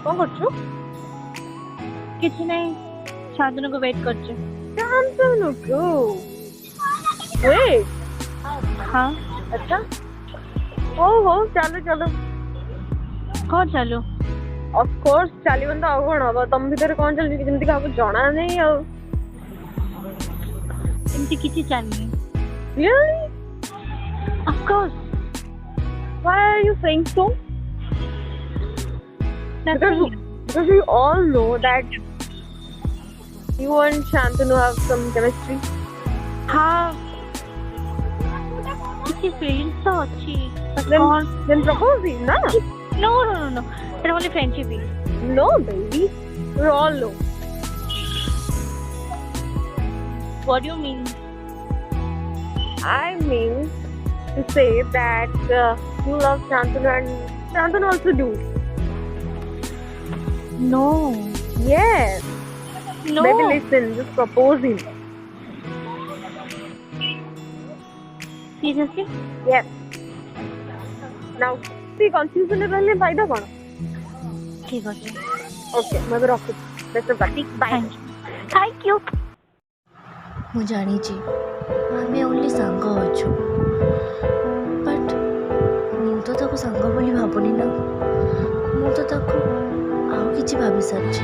कौन करछु? किसी नहीं शांतनु को वेट कर चे। शांतनु को वेट हाँ अच्छा हो चलो चलो कौन चलो ऑफ कोर्स चली बंदा आउ कोन हबो तम भीतर कोन चली जेमति काबो जणा नहीं आ इनसे किसी चाहिए really of course why are you saying so nothing because we all know that you and Santanu have some chemistry हाँ किसी feelings तो अच्छी then propose him na no it's only friendship is no baby we all know what do you mean I mean to say that you love Santanu and Santanu also do no yes no baby listen just propose him seriously yes now see confusion है पहले फायदा कौन ठीक है okay मैं भी रखूँ best of luck bye thank you ମୁଁ ଜାଣିଛି ଆମେ ଓନ୍ଲି ସାଙ୍ଗ ଅଛୁ ବଟ୍ ମୁଁ ତ ତାକୁ ସାଙ୍ଗ ବୋଲି ଭାବୁନି ନା ମୁଁ ତ ତାକୁ ଆଉ କିଛି ଭାବି ସାରିଛି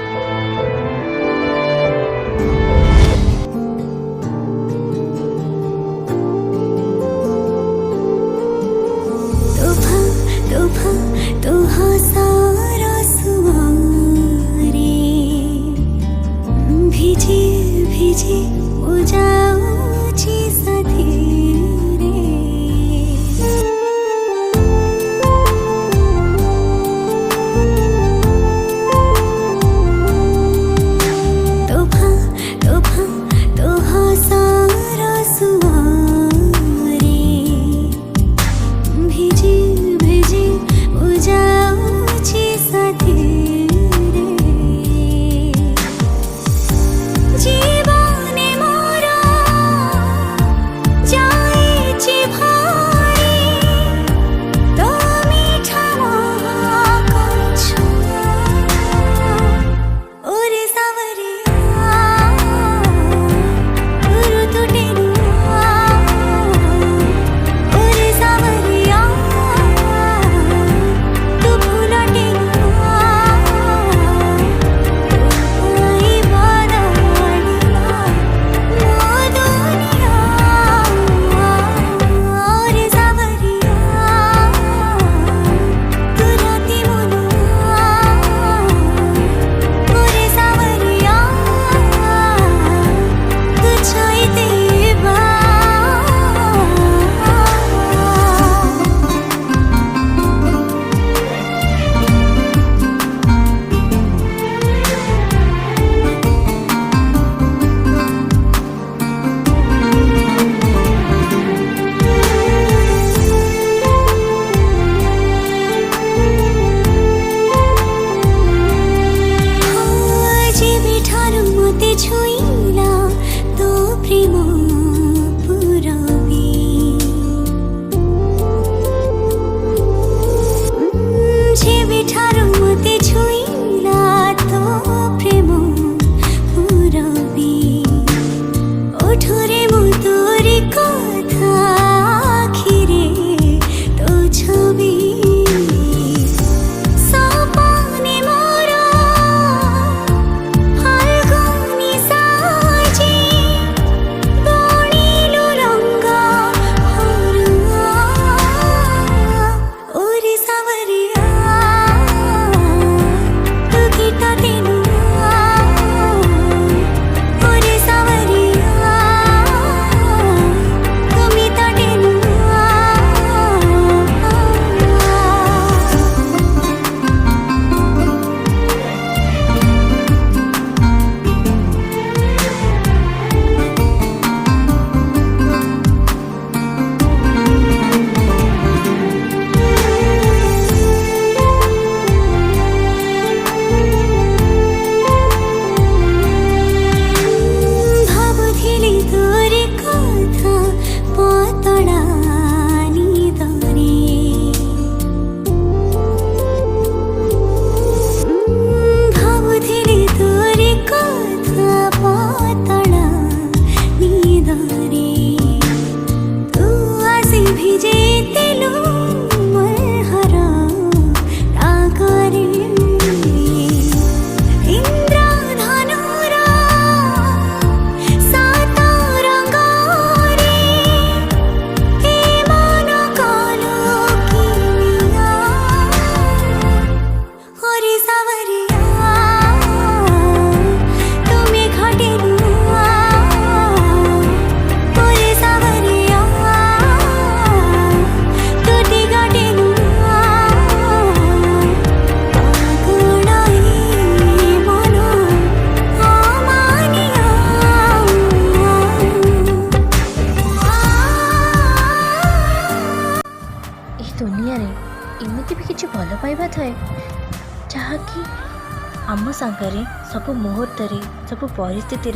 कि आम सांगरे सब मुहूर्त सब परिस्थिति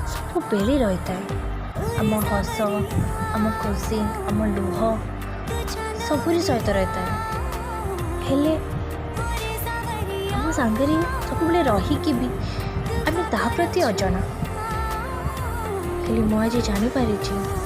सब बेले रही है। आम हस आम खुशी आम लुह सबुरी सहित रहता है। हेले आम सांगरे सब बेले रहीकि भी आम ता प्रति अजणा। हेले मु आज जानी पारिछि